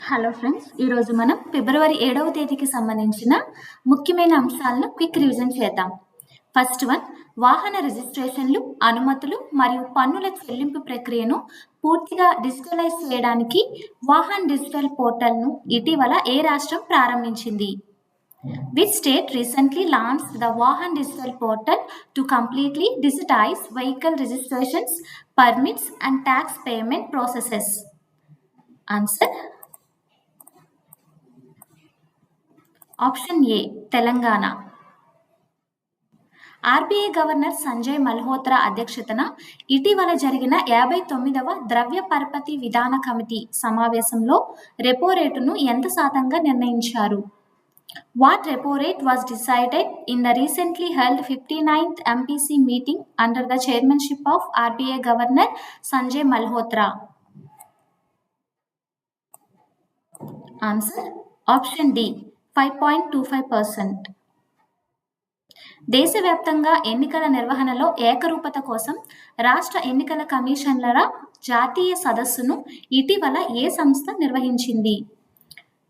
Hello friends, ఈరోజు మనం ఫిబ్రవరి 7వ తేదీకి సంబంధించిన ముఖ్యమైన అంశాలను క్విక్ రివిజన్ చేద్దాం. ఫస్ట్ వన్, వాహన రిజిస్ట్రేషన్లు, అనుమతులు మరియు పన్నుల చెల్లింపు ప్రక్రియను పూర్తిగా డిజిటలైజ్ చేయడానికి వాహన్ డిజిటల్ పోర్టల్ను ఇటీవల ఏ రాష్ట్రం ప్రారంభించింది? Which state recently launched the Vahan Digital Portal to completely digitize vehicle registrations, permits and tax payment processes? Answer. Option A Telangana. RBI governor Sanjay Malhotra అధ్యక్షతన ఇటీవల జరిగిన 59వ ద్రవ్య పరపతి విధాన కమిటీ సమావేశంలో రెపో రేటును ఎంత శాతంగా నిర్ణయించారు? What repo rate was decided in the recently held 59th MPC meeting under the chairmanship of RBI Governor Sanjay Malhotra? Answer. Option D. 5.25%. దేశవ్యాప్తంగా ఎన్నికల నిర్వహణలో ఏకరూపత కోసం రాష్ట్ర ఎన్నికల కమిషనర్ల జాతీయ సదస్సును ఇటీవల ఏ సంస్థ నిర్వహించింది?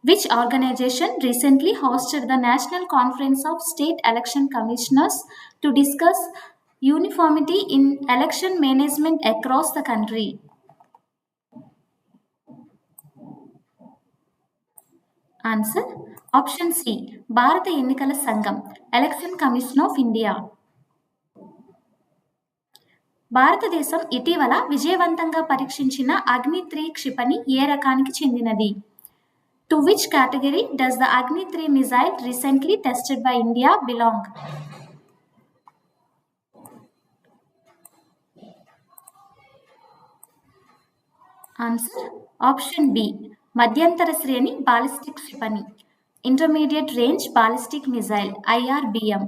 Which organization recently hosted the National Conference of State Election Commissioners to discuss uniformity in election management across the country? Answer. Option C. భారత ఎన్నికల సంఘం, ఎలక్షన్ కమిషన్ ఆఫ్ ఇండియా. భారతదేశం ఇటీవల విజయవంతంగా పరీక్షించిన అగ్ని-3 క్షిపణి ఏ రకానికి చెందినది? To which category does the Agni-3 missile recently tested by India belong? Answer. Option B. మధ్యంతర శ్రేణి బాలిస్టిక్ క్షిపణి, intermediate range ballistic missile, IRBM.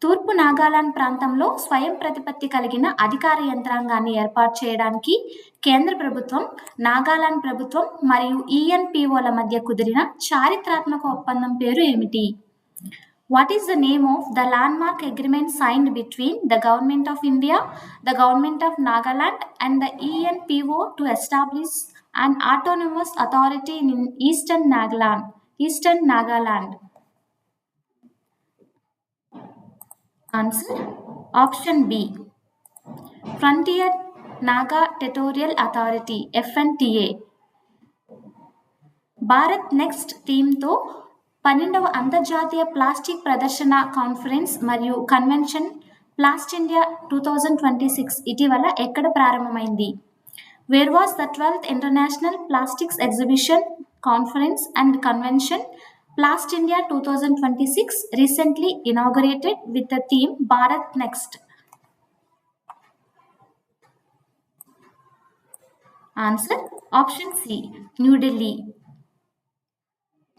తూర్పు నాగాలాండ్ ప్రాంతంలో స్వయం ప్రతిపత్తి కలిగిన అధికార యంత్రాంగాన్ని ఏర్పాటు చేయడానికి కేంద్ర ప్రభుత్వం, నాగాలాండ్ ప్రభుత్వం మరియు ENPOల మధ్య కుదిరిన చారిత్రాత్మక ఒప్పందం పేరు ఏమిటి? What is the name of the landmark agreement signed between the Government of India, the Government of Nagaland and the ENPO to establish an autonomous authority in Eastern Nagaland? Answer. Option B. Frontier Naga Territorial Authority, FNTA. Bharat next థీమ్తో 12వ అంతర్జాతీయ plastic ప్రదర్శన conference మరియు convention ప్లాస్ట్ India 2026 ఇటీవల ఎక్కడ ప్రారంభమైంది? Where was the 12th International Plastics Exhibition, Conference and Convention Plast India 2026 recently inaugurated with the theme Bharat Next? Answer. Option C. New Delhi.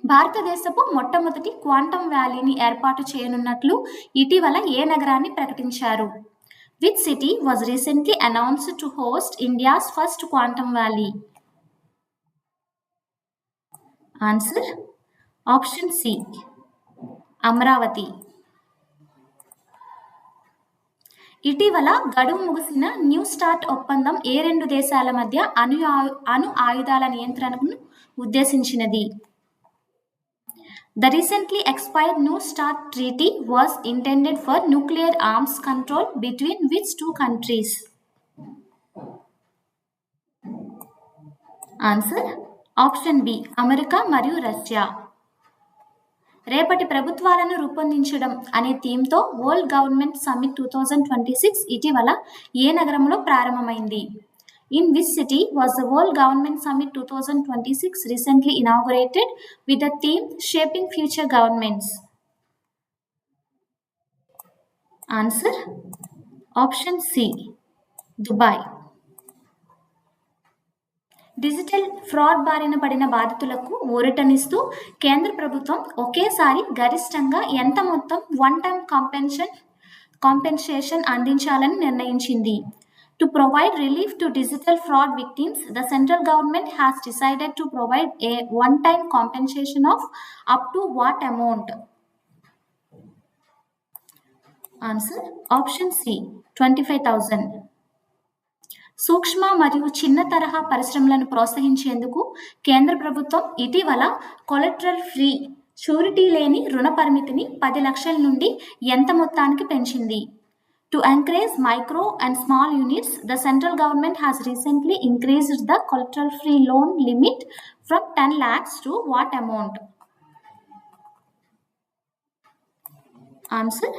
భారతదేశపు మొట్టమొదటి క్వాంటమ్ వ్యాలీని ఏర్పాటు చేయనున్నట్లు ఇటీవల ఏ నగరాన్ని ప్రకటించారు? Which city was recently announced to host India's first quantum valley? Answer. Option C. Amaravati. ఇటీవల గడువు ముగిసిన న్యూ స్టార్ట్ ఒప్పందం ఏ రెండు దేశాల మధ్య అణు ఆయుధాల నియంత్రణను ఉద్దేశించినది? The recently expired New START treaty was intended for nuclear arms control between which two countries? Answer. Option B. America మరియు రష్యా. రేపటి ప్రభుత్వాలను రూపొందించడం అనే థీమ్తో వరల్డ్ గవర్నమెంట్ సమ్మిట్ 2026 ఇటీవల ఏ నగరంలో ప్రారంభమైంది? In which city was the World Government Summit 2026 recently inaugurated with the theme Shaping Future Governments? Answer. Option C. Dubai. Digital fraud బారిన పడిన బాధితులకు ఊరటనిస్తూ కేంద్ర ప్రభుత్వం ఒకేసారి గరిష్టంగా ఎంత మొత్తం వన్ టైం కాంపెన్సేషన్ అందించాలని నిర్ణయించింది? To provide relief to digital fraud victims, the central government has decided to provide a one-time compensation of up to what amount? Answer. Option C. 25,000. సూక్ష్మ మరియు చిన్న తరహా పరిశ్రమలను ప్రోత్సహించేందుకు కేంద్ర ప్రభుత్వం ఇటీవల కొలెటరల్ ఫ్రీ షూరిటీ లేని రుణ పరిమితిని 10 లక్షల నుండి ఎంత మొత్తానికి పెంచింది? To encourage micro and small units, the central government has recently increased the collateral-free loan limit from 10 lakhs to what amount? Answer: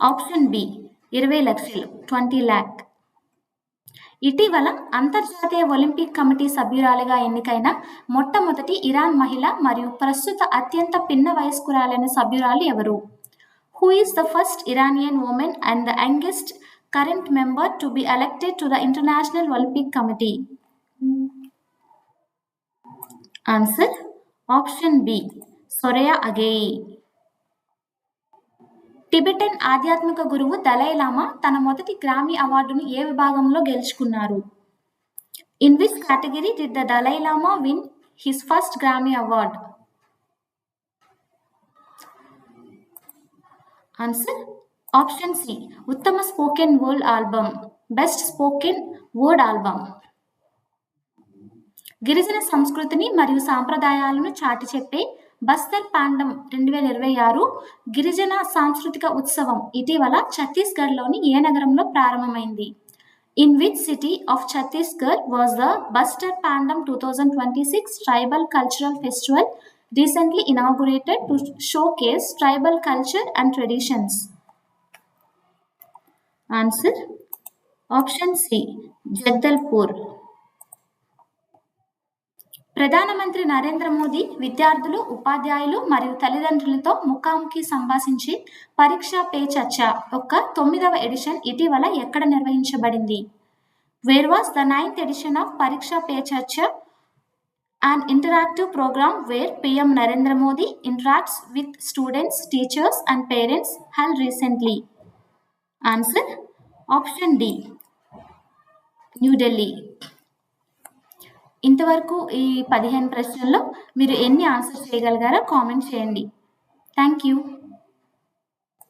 Option B, 20 లక్షలు, 20 lakh. ఇటీవల అంతర్జాతీయ ఒలింపిక్ కమిటీ సభ్యురాలిగా ఎన్నికైన మొట్టమొదటి ఇరాన్ మహిళ మరియు ప్రస్తుత అత్యంత పిన్న వయస్కురాలైన సభ్యురాలు ఎవరు? Who is the first Iranian woman and the youngest current member to be elected to the International Olympic Committee? Answer: Option B, Soraya Agei. Tibetan ఆధ్యాత్మిక గురువు దలైలామా తన మొదటి గ్రామీ అవార్డును ఏ విభాగంలో గెలుచుకున్నారు? In which category did the Dalai Lama win his first Grammy Award? Answer: Option C, ఉత్తమ spoken word album, best spoken word album. గిరిజన సంస్కృతిని మరియు సాంప్రదాయాలను చాటి చెప్పే బస్తర్ పాండం 2026 గిరిజన సాంస్కృతిక ఉత్సవం ఇటీవల ఛత్తీస్గఢ్లోని ఏ నగరంలో ప్రారంభమైంది? In which city of Chhattisgarh was the Buster Pandam 2026 Tribal Cultural Festival recently inaugurated to showcase tribal culture and traditions? Answer: Option C, Jagdalpur. ప్రధానమంత్రి నరేంద్ర మోదీ విద్యార్థులు, ఉపాధ్యాయులు మరియు తల్లిదండ్రులతో ముఖాముఖి సంభాషించే పరీక్ష పే చర్చ యొక్క 9వ ఎడిషన్ ఇటీవల ఎక్కడ నిర్వహించబడింది? Where was the 9th edition of Pariksha Pe Charcha, an interactive program where PM Narendra Modi interacts with students, teachers and parents, held recently? Answer: Option D, New Delhi. ఇంతవరకు ఈ 15 ప్రశ్నల్లో మీరు ఎన్ని answer చేయగలిగారో comment చేయండి. Thank you.